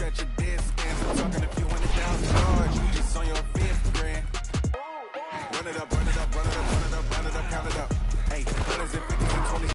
at your desk, and I'm talking if you want it down charge. You just on your fifth grand. Run it up, run it up, run it up, run it up, run it up, count it up. Hey, 100s and 50s and 20s.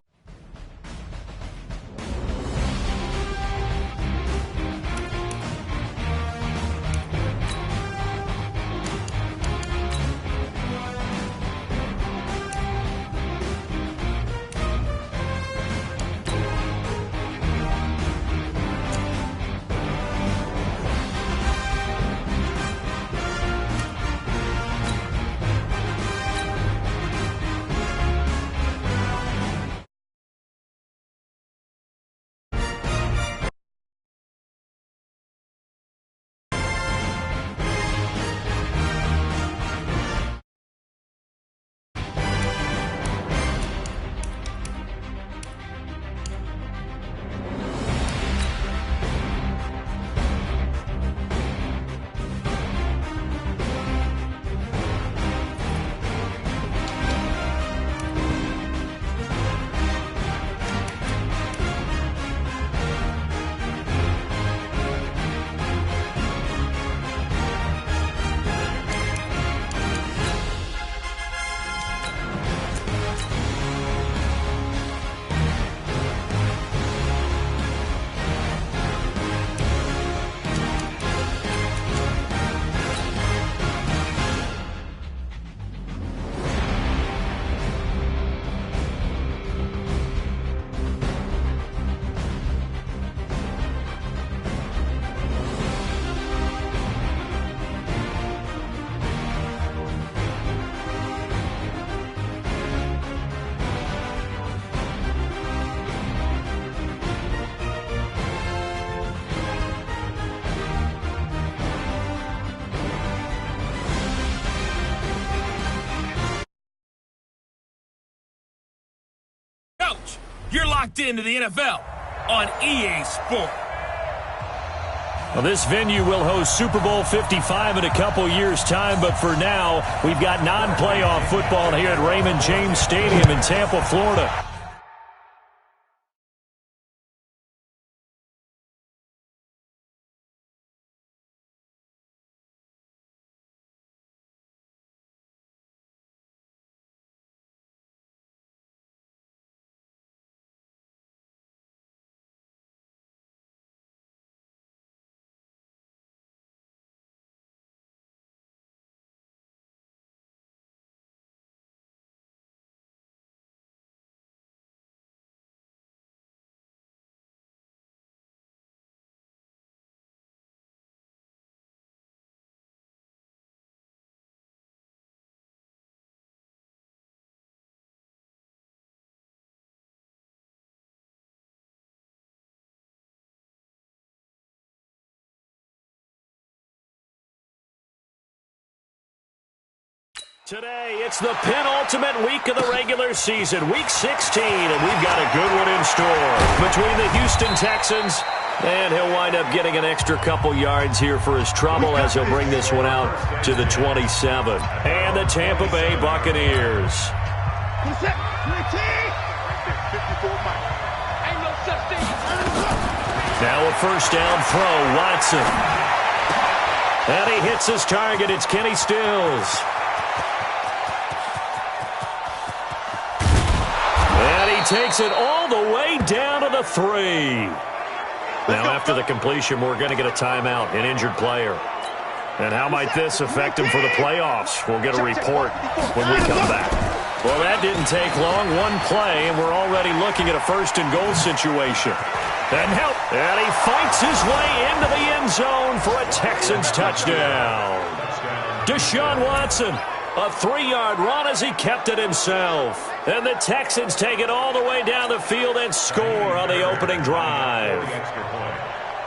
You're locked into the NFL on EA Sport. Well, this venue will host Super Bowl 55 in a couple years' time, but for now, we've got non-playoff football here at Raymond James Stadium in Tampa, Florida. Today, it's the penultimate week of the regular season, Week 16, and we've got a good one in store between the Houston Texans, and he'll wind up getting an extra couple yards here for his trouble as he'll bring this one out to the 27. And the Tampa Bay Buccaneers. Now a first down throw, Watson. And he hits his target. It's Kenny Stills. And he takes it all the way down to the 3. Now, after the completion, we're going to get a timeout, an injured player. And how might this affect him for the playoffs? We'll get a report when we come back. Well, that didn't take long. One play, and we're already looking at a first-and-goal situation. And he fights his way into the end zone for a Texans touchdown. Deshaun Watson, a 3-yard run as he kept it himself. And the Texans take it all the way down the field and score on the opening drive.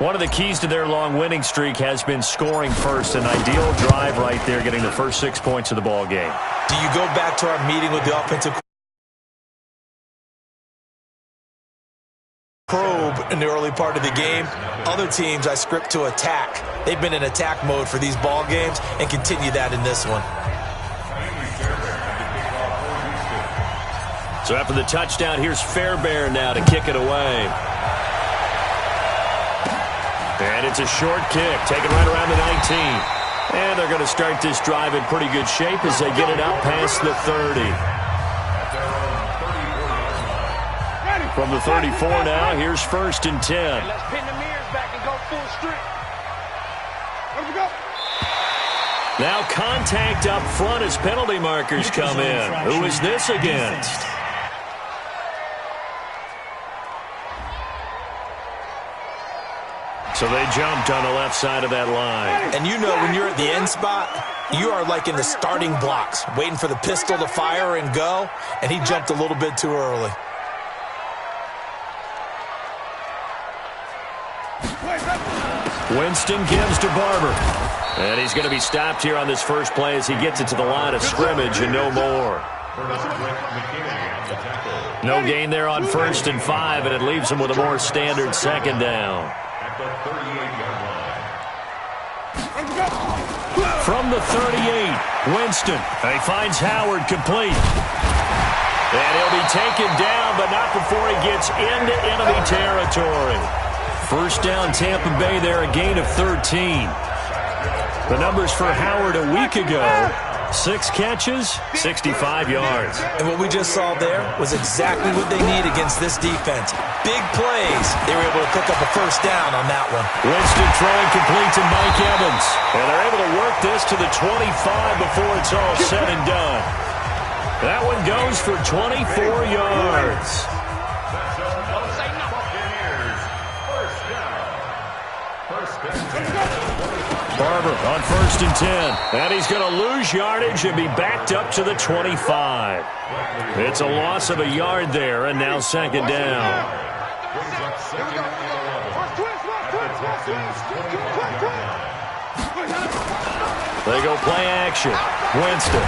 One of the keys to their long winning streak has been scoring first. An ideal drive right there, getting the first 6 points of the ball game. Do you go back to our meeting with the offensive probe in the early part of the game? Other teams I script to attack. They've been in attack mode for these ball games and continue that in this one. So after the touchdown, here's Fairbairn now to kick it away. And it's a short kick, taken right around the 19. And they're going to start this drive in pretty good shape as they get it out past the 30. From the 34 now, here's 1st and 10. Let's pin the mirrors back and go full strength. Let's go. Now contact up front as penalty markers come in. Who is this against? So they jumped on the left side of that line. And you know when you're at the end spot, you are like in the starting blocks, waiting for the pistol to fire and go, and he jumped a little bit too early. Winston gives to Barber. And he's going to be stopped here on this first play as he gets it to the line of scrimmage and no more. No gain there on 1st and 5, and it leaves him with a more standard 2nd down. From the 38, Winston. He finds Howard complete. And he'll be taken down, but not before he gets into enemy territory. First down, Tampa Bay there, a gain of 13. The numbers for Howard a week ago, 6 catches, 65 yards. And what we just saw there was exactly what they need against this defense. Big plays. They were able to pick up a first down on that one. Winston throwing complete to Mike Evans. And they're able to work this to the 25 before it's all said and done. That one goes for 24 yards. Barber on 1st and 10. And he's going to lose yardage and be backed up to the 25. It's a loss of a yard there, and now 2nd down. They go play action. Winston.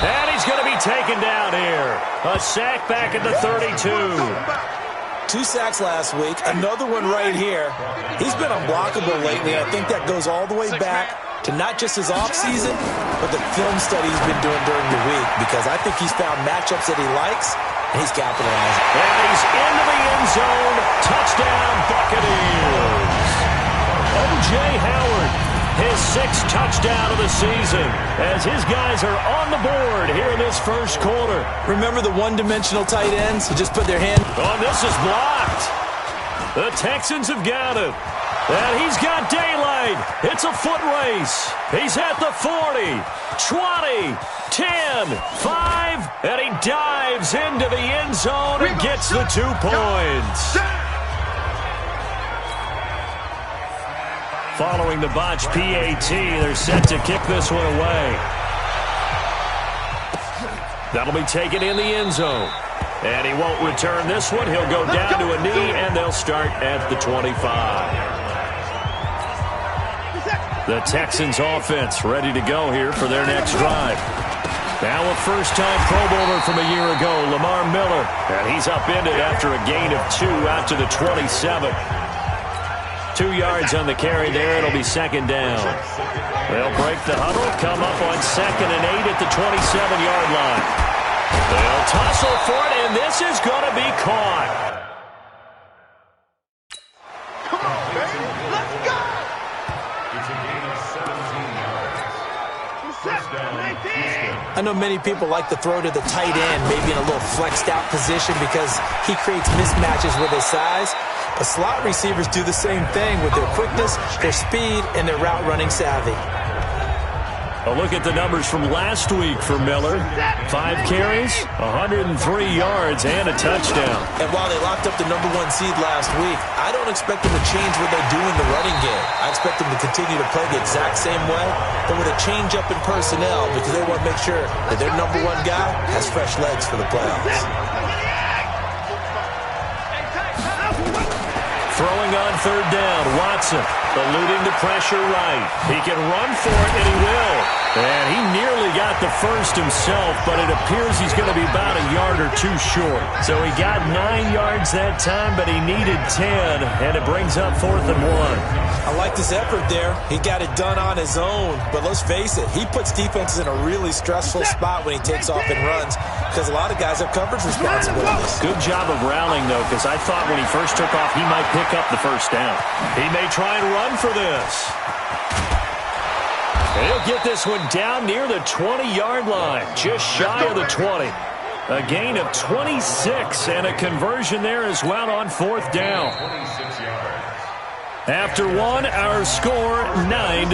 And he's going to be taken down here. A sack back at the 32. 2 sacks last week, another one right here. He's been unblockable lately. I think that goes all the way back to not just his offseason, but the film study he's been doing during the week, because I think he's found matchups that he likes, and he's capitalizing. And he's into the end zone. Touchdown, Buccaneers. O.J. Howard, his 6th touchdown of the season, as his guys are on the board here in this first quarter. Remember the one-dimensional tight ends who just put their hand... Oh, this is blocked. The Texans have got it. And he's got daylight. It's a foot race. He's at the 40, 20, 10, 5, and he dives into the end zone and gets the 2 points. Following the botch PAT, they're set to kick this one away. That'll be taken in the end zone. And he won't return this one. He'll go down to a knee, and they'll start at the 25. The Texans offense ready to go here for their next drive. Now a first-time Pro Bowler from a year ago, Lamar Miller. And he's upended after a gain of 2 out to the 27. 2 yards on the carry there. It'll be 2nd down. They'll break the huddle, come up on 2nd and 8 at the 27-yard line. They'll tussle for it, and this is going to be caught. Come on, baby. Let's go. It's a gain of 17 yards. First down, Houston. I know many people like to throw to the tight end, maybe in a little flexed out position because he creates mismatches with his size. But slot receivers do the same thing with their quickness, their speed, and their route running savvy. A look at the numbers from last week for Miller. 5 carries, 103 yards, and a touchdown. And while they locked up the #1 seed last week, I don't expect them to change what they do in the running game. I expect them to continue to play the exact same way, but with a change up in personnel because they want to make sure that their #1 guy has fresh legs for the playoffs. Throwing on 3rd down, Watson. Eluding the pressure right. He can run for it, and he will. And he nearly got the first himself, but it appears he's going to be about a yard or two short. So he got 9 yards that time, but he needed 10, and it brings up 4th and 1. I like this effort there. He got it done on his own. But let's face it, he puts defenses in a really stressful spot when he takes off and runs because a lot of guys have coverage responsibilities. Good job of rallying, though, because I thought when he first took off, he might pick up the first down. He may try and run for this. And he'll get this one down near the 20-yard line, just shy of the 20. A gain of 26 and a conversion there as well on 4th down. After 1, our score 9-6.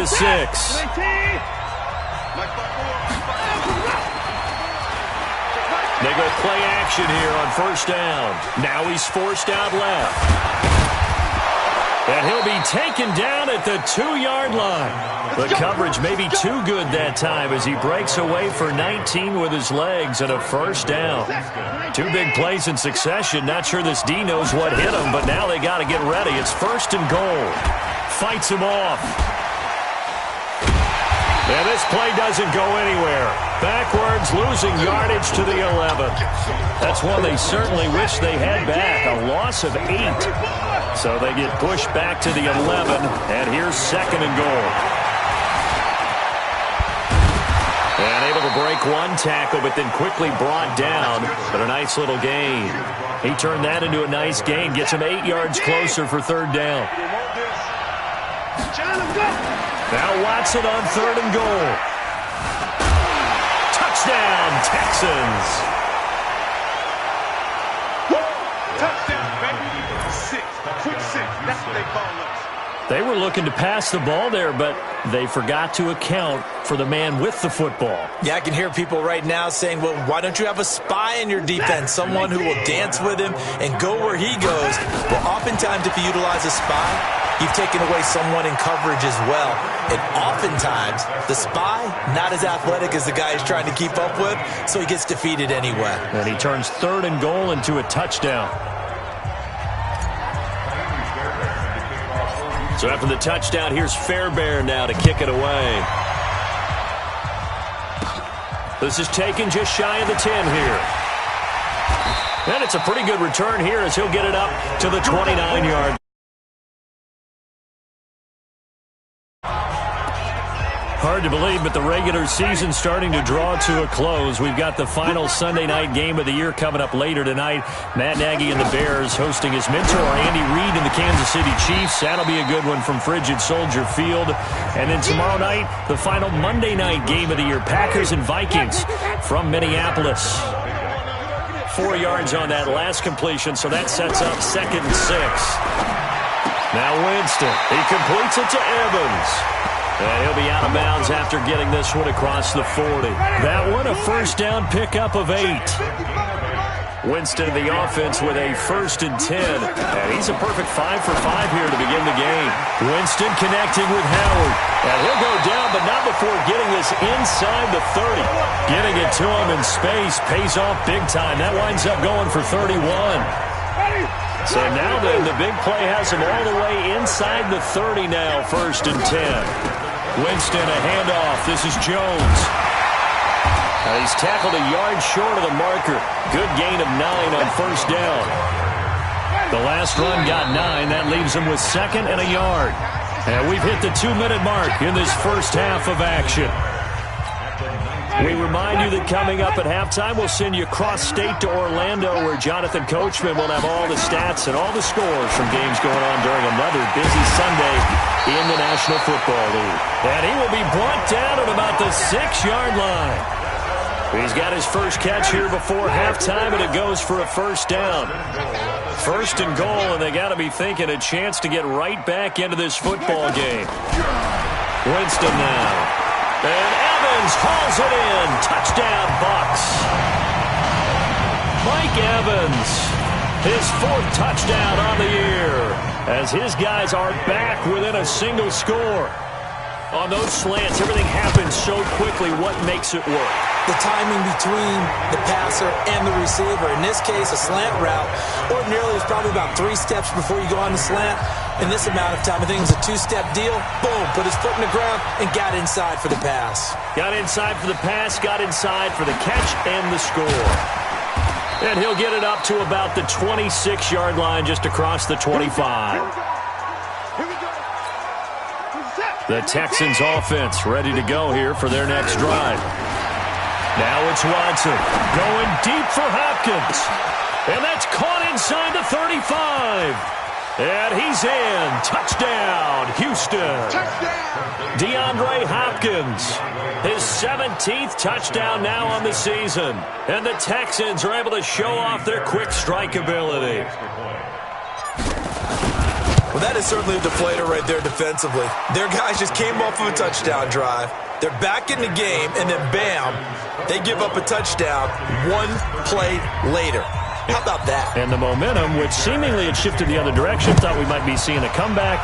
They go play action here on 1st down. Now he's forced out left. And he'll be taken down at the 2-yard line. The coverage may be too good that time as he breaks away for 19 with his legs and a 1st down. 2 big plays in succession. Not sure this D knows what hit him, but now they got to get ready. It's 1st and goal. Fights him off. And this play doesn't go anywhere. Backwards, losing yardage to the 11. That's one they certainly wish they had back. A loss of 8. So they get pushed back to the 11, and here's 2nd and goal. And able to break 1 tackle, but then quickly brought down. But a nice little gain. He turned that into a nice gain. Gets him 8 yards closer for 3rd down. Now Watson on 3rd and goal. Touchdown, Texans. Touchdown, baby. 6. Quick 6. That's what they call us. They were looking to pass the ball there, but they forgot to account for the man with the football. Yeah, I can hear people right now saying, well, why don't you have a spy in your defense, someone who will dance with him and go where he goes? Well, oftentimes if you utilize a spy, you've taken away someone in coverage as well. And oftentimes, the spy, not as athletic as the guy he's trying to keep up with, so he gets defeated anyway. And he turns 3rd and goal into a touchdown. So after the touchdown, here's Fairbairn now to kick it away. This is taken just shy of the 10 here. And it's a pretty good return here as he'll get it up to the 29-yard. Hard to believe, but the regular season's starting to draw to a close. We've got the final Sunday night game of the year coming up later tonight. Matt Nagy and the Bears hosting his mentor, Andy Reid, and the Kansas City Chiefs. That'll be a good one from frigid Soldier Field. And then tomorrow night, the final Monday night game of the year, Packers and Vikings from Minneapolis. 4 yards on that last completion, so that sets up 2nd and 6. Now Winston, he completes it to Evans. And he'll be out of bounds after getting this one across the 40. That one a 1st down pickup of 8. Winston in the offense with a 1st and 10. And he's a perfect 5 for 5 here to begin the game. Winston connecting with Howard. And he'll go down, but not before getting this inside the 30. Getting it to him in space pays off big time. That winds up going for 31. So now then, the big play has him all the way inside the 30 now, 1st and 10. Winston, a handoff. This is Jones. He's tackled a yard short of the marker. Good gain of 9 on 1st down. The last run got 9. That leaves him with 2nd and a yard. And we've hit the 2-minute mark in this first half of action. We remind you that coming up at halftime, we'll send you cross-state to Orlando, where Jonathan Coachman will have all the stats and all the scores from games going on during another busy Sunday in the National Football League. And he will be brought down at about the 6-yard line. He's got his first catch here before halftime, and it goes for a 1st down. 1st and goal, and they got to be thinking a chance to get right back into this football game. Winston now. And Evans hauls it in. Touchdown, Bucs. Mike Evans, his 4th touchdown on the year, as his guys are back within a single score. On those slants, everything happens so quickly. What makes it work? The timing between the passer and the receiver. In this case, a slant route. Ordinarily, it's probably about 3 steps before you go on the slant. in this amount of time. I think it was a two-step deal. Boom, put his foot in the ground and got inside for the pass. Got inside for the pass, got inside for the catch and the score. And he'll get it up to about the 26-yard line just across the 25. The Texans offense ready to go here for their next drive. Now it's Watson going deep for Hopkins. And that's caught inside the 35. And he's in. Touchdown, Houston. Touchdown. DeAndre Hopkins, his 17th touchdown now on the season. And the Texans are able to show off their quick strike ability. Well, that is certainly a deflator right there defensively. Their guys just came off of a touchdown drive. They're back in the game, and then bam, they give up a touchdown one play later. How about that? And the momentum, which seemingly had shifted the other direction, thought we might be seeing a comeback.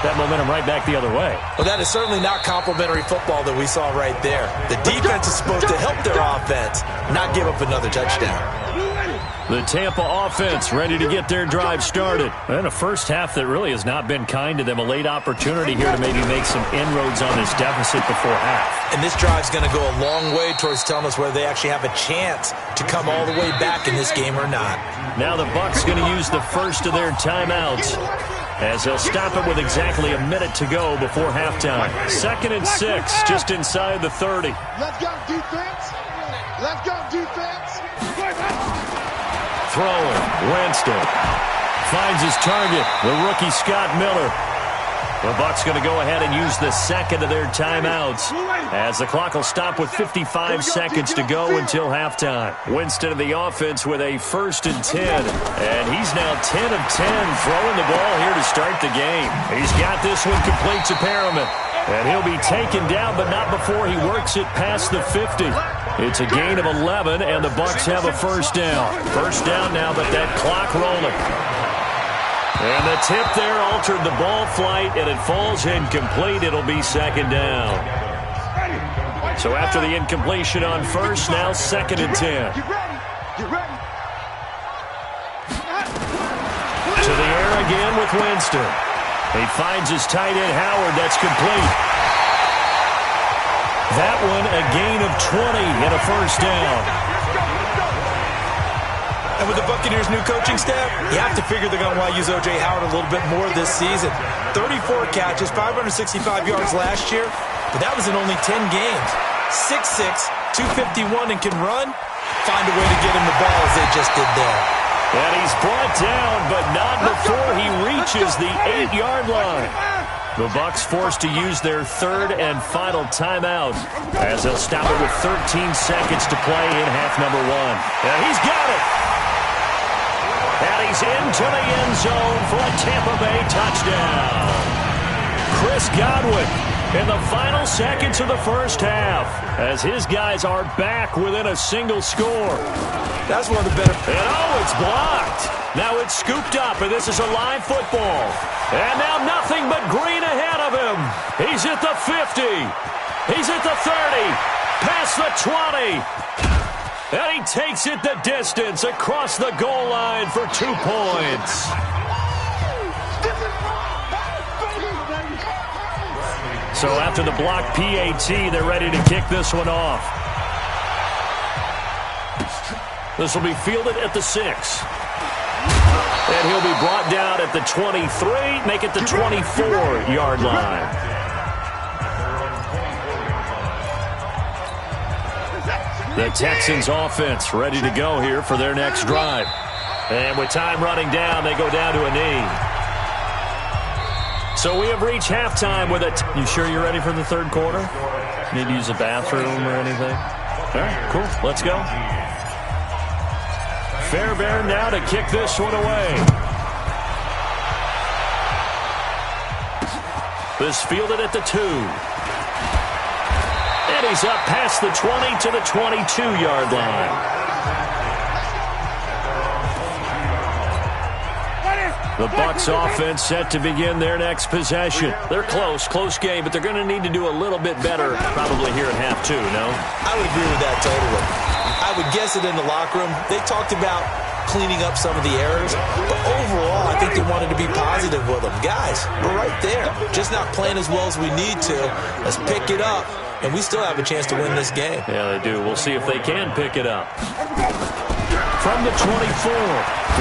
That momentum right back the other way. Well, that is certainly not complimentary football that we saw right there. The defense is supposed to help their offense, not give up another touchdown. The Tampa offense ready to get their drive started. And a first half that really has not been kind to them. A late opportunity here to maybe make some inroads on this deficit before half. And this drive's going to go a long way towards telling us whether they actually have a chance to come all the way back in this game or not. Now the Bucs going to use the first of their timeouts, as they'll stop it with exactly a minute to go before halftime. 2nd and 6, just inside the 30. Let's go, defense. Let's go, defense. Throwing, Winston finds his target, the rookie Scott Miller. The Bucs going to go ahead and use the second of their timeouts, as the clock will stop with 55 seconds to go until halftime. Winston of the offense with a 1st and 10, and he's now 10 of 10 throwing the ball here to start the game. He's got this one complete to Perriman, and he'll be taken down, but not before he works it past the 50. It's a gain of 11, and the Bucs have a first down. First down now, but that clock rolling. And the tip there altered the ball flight, and it falls incomplete. It'll be 2nd down. So after the incompletion on first, now 2nd and 10. To the air again with Winston. He finds his tight end Howard. That's complete. That one a gain of 20 and a first down. And with the Buccaneers' new coaching staff, you have to figure they're going to want to use O.J. Howard a little bit more this season. 34 catches, 565 yards last year, but that was in only 10 games. 6'6", 251, and can run. Find a way to get him the ball as they just did there. And he's brought down, but not before he reaches the 8-yard line. The Bucs forced to use their 3rd and final timeout, as they'll stop it with 13 seconds to play in half number 1. And he's got it. And he's into the end zone for a Tampa Bay touchdown. Chris Godwin in the final seconds of the first half, as his guys are back within a single score. That's one of the better. And it's blocked. Now it's scooped up, and this is a live football. And now nothing but green ahead of him. He's at the 50. He's at the 30. Past the 20. And he takes it the distance across the goal line for 2 points. So after the block PAT, they're ready to kick this one off. This will be fielded at the 6. And he'll be brought down at the 23, make it the 24-yard line. The Texans offense ready to go here for their next drive. And with time running down, they go down to a knee. So we have reached halftime with it. You sure you're ready for the 3rd quarter? Need to use a bathroom or anything? All right, cool. Let's go. Fairbairn now to kick this one away. This fielded at the 2. And he's up past the 20 to the 22-yard line. The Bucs offense set to begin their next possession. They're close game, but they're going to need to do a little bit better probably here at half 2, no? I would agree with that totally. I would guess it in the locker room. They talked about cleaning up some of the errors. But overall, I think they wanted to be positive with them. Guys, we're right there. Just not playing as well as we need to. Let's pick it up, and we still have a chance to win this game. Yeah, they do. We'll see if they can pick it up. From the 24,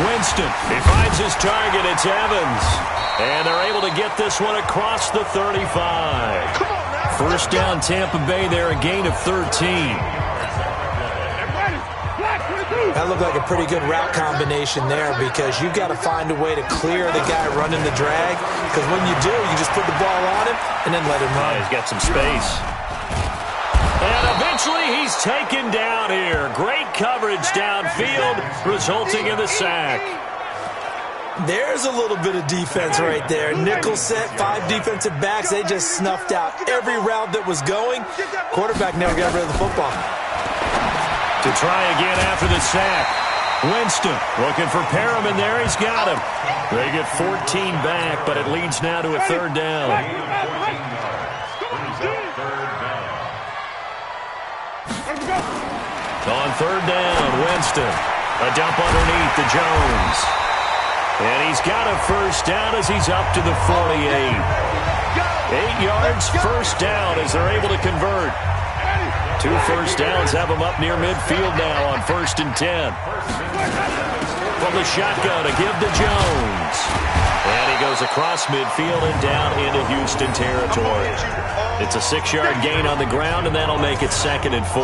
Winston. He finds his target. It's Evans. And they're able to get this one across the 35. First down, Tampa Bay there, a gain of 13. That looked like a pretty good route combination there because you've got to find a way to clear the guy running the drag, because when you do, you just put the ball on him and then let him run. He's got some space. And eventually he's taken down here. Great coverage downfield, resulting in the sack. There's a little bit of defense right there. Nickel set, 5 defensive backs. They just snuffed out every route that was going. Quarterback never got rid of the football. To try again after the sack. Winston looking for Perriman there. He's got him. They get 14 back, but it leads now to a third down. On third down, Winston. A dump underneath to Jones. And he's got a first down as he's up to the 48. 8 yards, first down as they're able to convert. 2 first downs have him up near midfield now on 1st and 10. From the shotgun to give to Jones. And he goes across midfield and down into Houston territory. It's a 6-yard gain on the ground, and that'll make it 2nd and 4.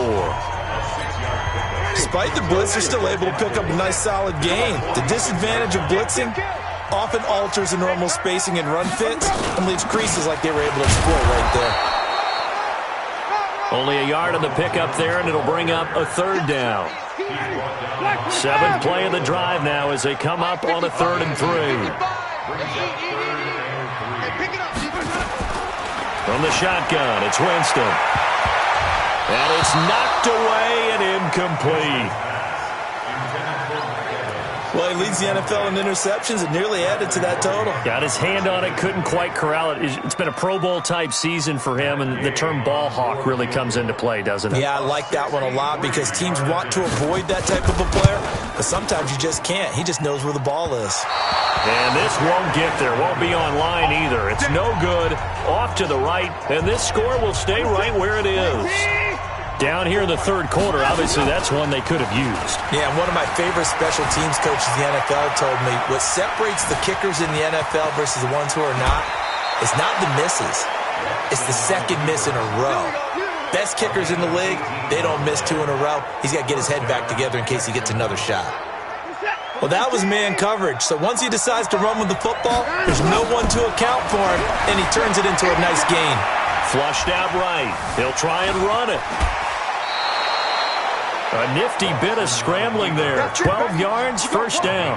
Despite the blitz, they're still able to pick up a nice, solid gain. The disadvantage of blitzing often alters the normal spacing and run fits and leaves creases like they were able to exploit right there. Only a yard on the pickup there, and it'll bring up a third down. 7th play of the drive now as they come up on a 3rd and 3. From the shotgun, it's Winston. And it's knocked away and incomplete. Well, he leads the NFL in interceptions and nearly added to that total. Got his hand on it, couldn't quite corral it. It's been a Pro Bowl-type season for him, and the term ball hawk really comes into play, doesn't it? Yeah, I like that one a lot because teams want to avoid that type of a player, but sometimes you just can't. He just knows where the ball is. And this won't get there, won't be online either. It's no good, off to the right, and this score will stay right where it is. Down here in the 3rd quarter, obviously that's one they could have used. Yeah, and one of my favorite special teams coaches in the NFL told me what separates the kickers in the NFL versus the ones who are not is not the misses. It's the second miss in a row. Best kickers in the league, they don't miss 2 in a row. He's got to get his head back together in case he gets another shot. Well, that was man coverage. So once he decides to run with the football, there's no one to account for him, and he turns it into a nice gain. Flushed out right. He'll try and run it. A nifty bit of scrambling there. 12 yards, first down.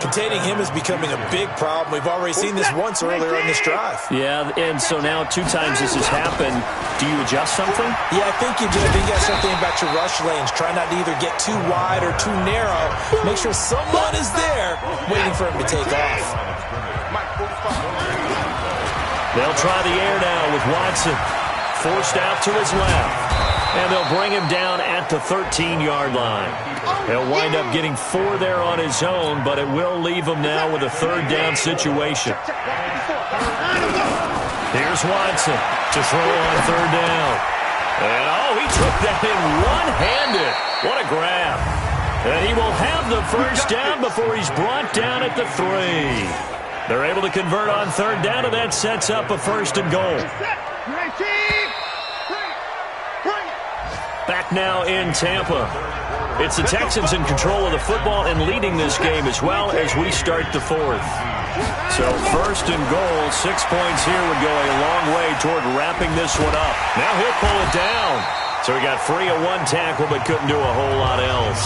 Containing him is becoming a big problem. We've already seen this once earlier on this drive. Yeah, and so now 2 times this has happened. Do you adjust something? Yeah, I think you do. I think you got to start thinking about your rush lanes. Try not to either get too wide or too narrow. Make sure someone is there waiting for him to take off. They'll try the air now with Watson. Forced out to his left. And they'll bring him down at the 13-yard line. He'll wind up getting 4 there on his own, but it will leave him now with a 3rd down situation. Here's Watson to throw on 3rd down. And, he took that in one-handed. What a grab. And he will have the first down before he's brought down at the 3. They're able to convert on 3rd down, and that sets up a 1st and goal. Back now in Tampa. It's the Texans in control of the football and leading this game as well as we start the 4th. So 1st and goal, 6 points here would go a long way toward wrapping this one up. Now he'll pull it down. So he got free of 1 tackle but couldn't do a whole lot else.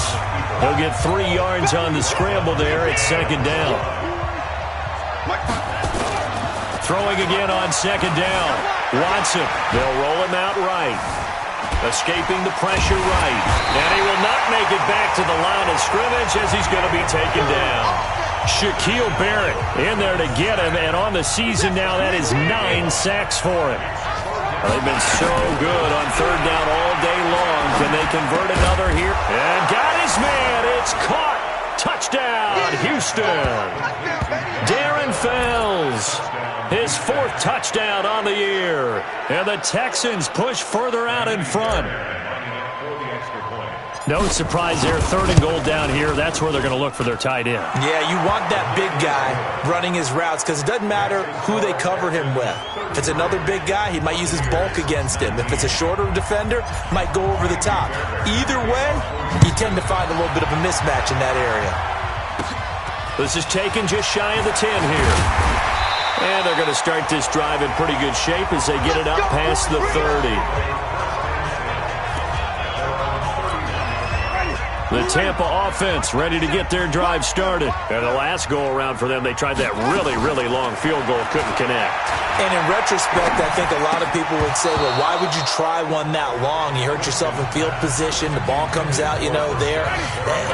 He'll get 3 yards on the scramble there at 2nd down. Throwing again on 2nd down. Watson, they'll roll him out right. Escaping the pressure right. And he will not make it back to the line of scrimmage as he's going to be taken down. Shaquille Barrett in there to get him, and on the season now, that is 9 sacks for him. They've been so good on third down all day long. Can they convert another here? And got his man. It's caught. Touchdown, Houston. Darren Fells, his 4th touchdown on the year. And the Texans push further out in front. No surprise there. 3rd and goal down here. That's where they're going to look for their tight end. Yeah, you want that big guy running his routes because it doesn't matter who they cover him with. If it's another big guy, he might use his bulk against him. If it's a shorter defender, might go over the top. Either way, you tend to find a little bit of a mismatch in that area. This is taken just shy of the 10 here. And they're going to start this drive in pretty good shape as they get it up past the 30. The Tampa offense ready to get their drive started. And the last go-around for them, they tried that really, really long field goal, couldn't connect. And in retrospect, I think a lot of people would say, well, why would you try one that long? You hurt yourself in field position. The ball comes out, there.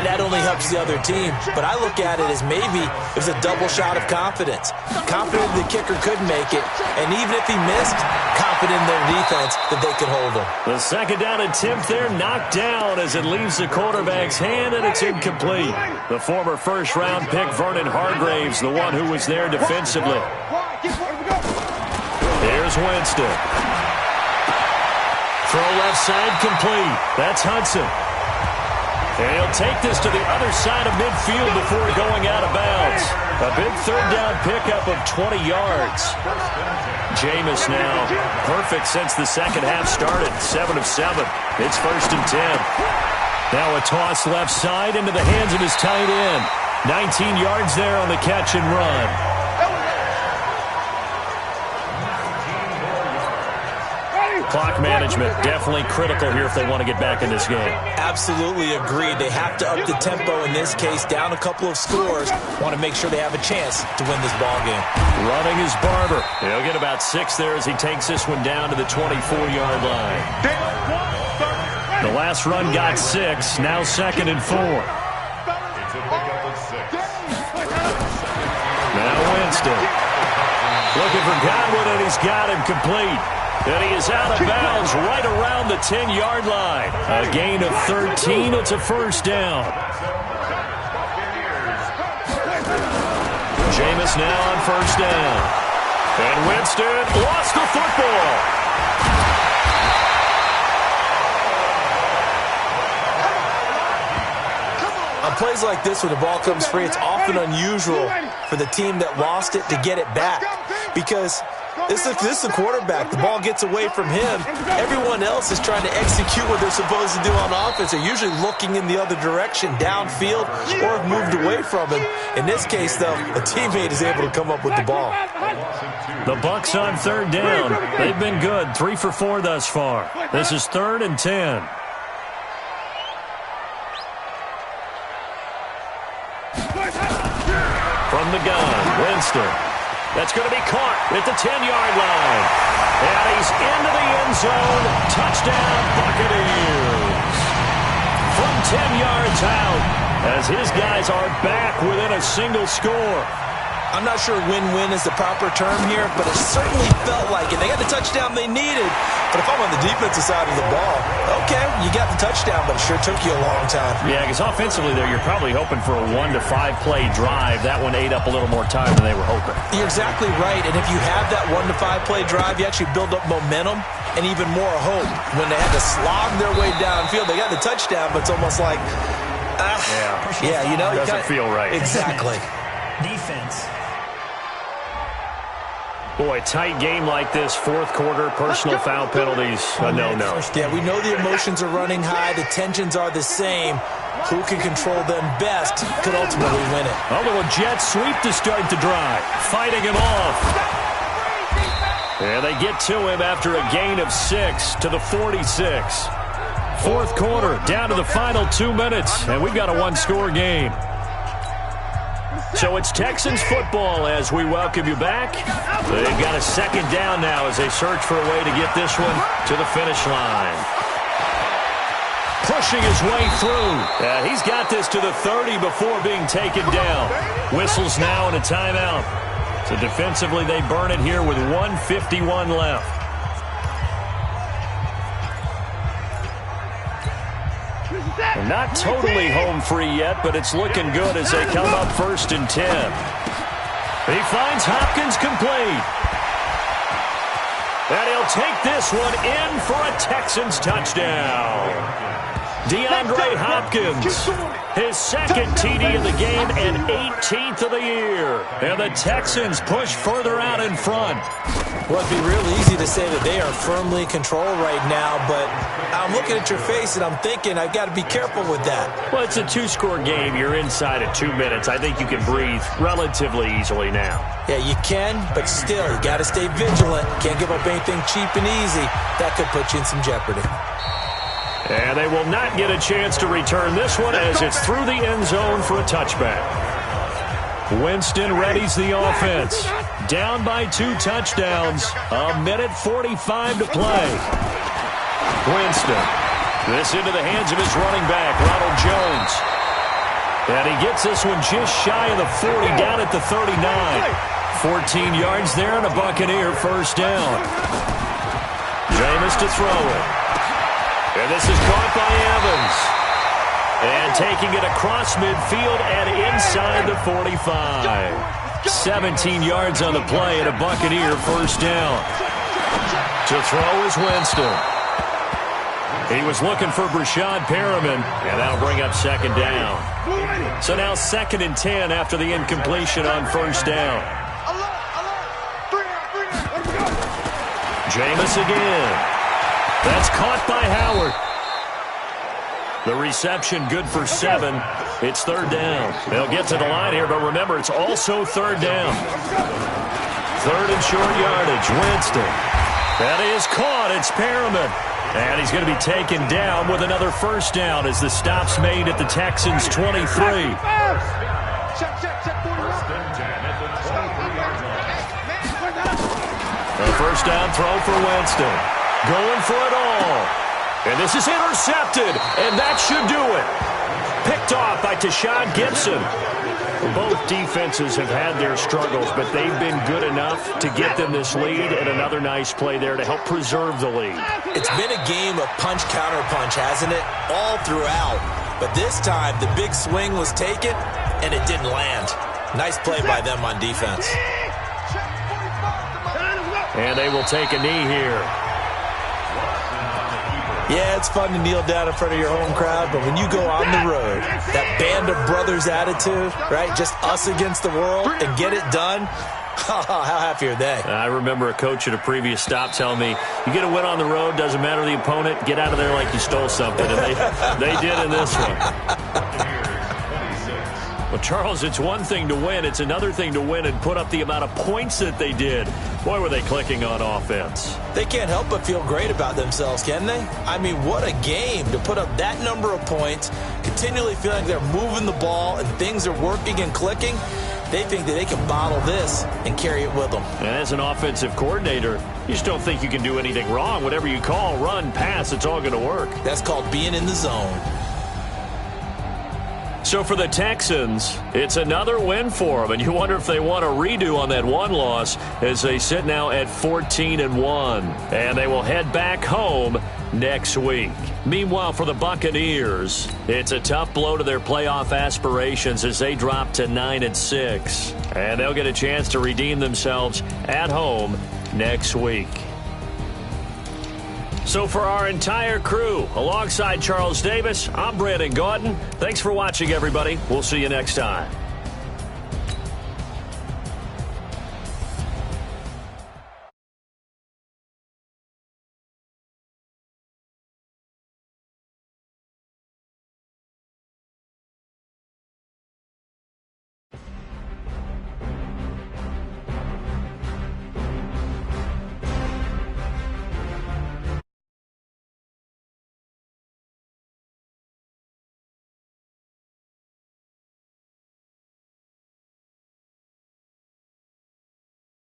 That only helps the other team. But I look at it as maybe it was a double shot of confidence. Confident the kicker could make it. And even if he missed, confident in their defense that they could hold him. The 2nd down attempt there knocked down as it leaves the quarterback's hand, and it's incomplete. The former 1st-round pick, Vernon Hargraves, the one who was there defensively. Here's Winston. Throw left side complete. That's Hudson. And he'll take this to the other side of midfield before going out of bounds. A big 3rd down pickup of 20 yards. Jameis now perfect since the 2nd half started. 7 of 7. It's 1st and 10. Now a toss left side into the hands of his tight end. 19 yards there on the catch and run. Clock management definitely critical here if they want to get back in this game. Absolutely agreed. They have to up the tempo in this case, down a couple of scores. Want to make sure they have a chance to win this ball game. Running is Barber. He'll get about 6 there as he takes this one down to the 24-yard line. The last run got 6. Now 2nd and 4. Now Winston. Looking for Godwin, and he's got him complete. And he is out of bounds right around the 10-yard line. A gain of 13. It's a 1st down. Jameis now on 1st down. And Winston lost the football. On plays like this, when the ball comes free, it's often unusual for the team that lost it to get it back. Because this is the quarterback. The ball gets away from him. Everyone else is trying to execute what they're supposed to do on offense. They're usually looking in the other direction, downfield, or have moved away from him. In this case, though, a teammate is able to come up with the ball. The Bucs on 3rd down. They've been good. 3 for 4 thus far. This is 3rd and 10. From the gun, Winston. That's going to be caught at the 10-yard line. And he's into the end zone. Touchdown, Buccaneers. From 10 yards out, as his guys are back within a single score. I'm not sure win-win is the proper term here, but it certainly felt like it. They got the touchdown they needed, but if I'm on the defensive side of the ball, okay, you got the touchdown, but it sure took you a long time. Yeah, because offensively there, you're probably hoping for a 1 to 5 play drive. That one ate up a little more time than they were hoping. You're exactly right, and if you have that 1 to 5 play drive, you actually build up momentum and even more hope. When they had to slog their way downfield, they got the touchdown, but it's almost like, it doesn't feel right. Exactly. Defense. Boy, tight game like this, 4th quarter, personal foul penalties, a no-no. Yeah, we know the emotions are running high. The tensions are the same. Who can control them best could ultimately win it. A little jet sweep to start the drive. Fighting him off. And they get to him after a gain of 6 to the 46. 4th quarter, down to the final 2 minutes, and we've got a 1-score game. So it's Texans football as we welcome you back. They've got a 2nd down now as they search for a way to get this one to the finish line. Pushing his way through. He's got this to the 30 before being taken down. Whistles now and a timeout. So defensively they burn it here with 1:51 left. Not totally home free yet, but it's looking good as they come up 1st and 10. He finds Hopkins complete. And he'll take this one in for a Texans touchdown. DeAndre Hopkins, his 2nd TD of the game and 18th of the year. And the Texans push further out in front. Well, it'd be real easy to say that they are firmly in control right now, but I'm looking at your face and I'm thinking I've got to be careful with that. Well, it's a 2-score game. You're inside at 2 minutes. I think you can breathe relatively easily now. Yeah, you can, but still, you got to stay vigilant. Can't give up anything cheap and easy. That could put you in some jeopardy. And they will not get a chance to return this one as it's through the end zone for a touchback. Winston readies the offense. Down by 2 touchdowns. 1:45 to play. Winston. This into the hands of his running back, Ronald Jones. And he gets this one just shy of the 40, down at the 39. 14 yards there and a Buccaneer first down. Jameis to throw it. And this is caught by Evans. And taking it across midfield and inside the 45. 17 yards on the play and a Buccaneer first down. To throw is Winston. He was looking for Brashad Perriman, and that'll bring up 2nd down. So now 2nd and 10 after the incompletion on first down. Jameis again. That's caught by Howard. The reception good for 7. It's 3rd down. They'll get to the line here, but remember, it's also 3rd down. 3rd and short yardage. Winston. That is caught. It's Perriman. And he's going to be taken down with another first down as the stop's made at the Texans' 23. A first down throw for Winston. Going for it all. And this is intercepted, and that should do it. Picked off by Tashad Gibson. Both defenses have had their struggles, but they've been good enough to get them this lead, and another nice play there to help preserve the lead. It's been a game of punch-counter-punch, hasn't it? All throughout. But this time, the big swing was taken, and it didn't land. Nice play by them on defense. And they will take a knee here. Yeah, it's fun to kneel down in front of your home crowd, but when you go on the road, that band of brothers attitude, right, just us against the world, and get it done, how happy are they? I remember a coach at a previous stop telling me, you get a win on the road, doesn't matter the opponent, get out of there like you stole something, and they did in this one. Well, Charles, it's one thing to win. It's another thing to win and put up the amount of points that they did. Boy, were they clicking on offense. They can't help but feel great about themselves, can they? I mean, what a game to put up that number of points, continually feeling like they're moving the ball and things are working and clicking. They think that they can bottle this and carry it with them. And as an offensive coordinator, you just don't think you can do anything wrong. Whatever you call, run, pass, it's all going to work. That's called being in the zone. So for the Texans, it's another win for them, and you wonder if they want a redo on that one loss as they sit now at 14-1, and they will head back home next week. Meanwhile, for the Buccaneers, it's a tough blow to their playoff aspirations as they drop to 9-6, and they'll get a chance to redeem themselves at home next week. So for our entire crew, alongside Charles Davis, I'm Brandon Gautin. Thanks for watching, everybody. We'll see you next time.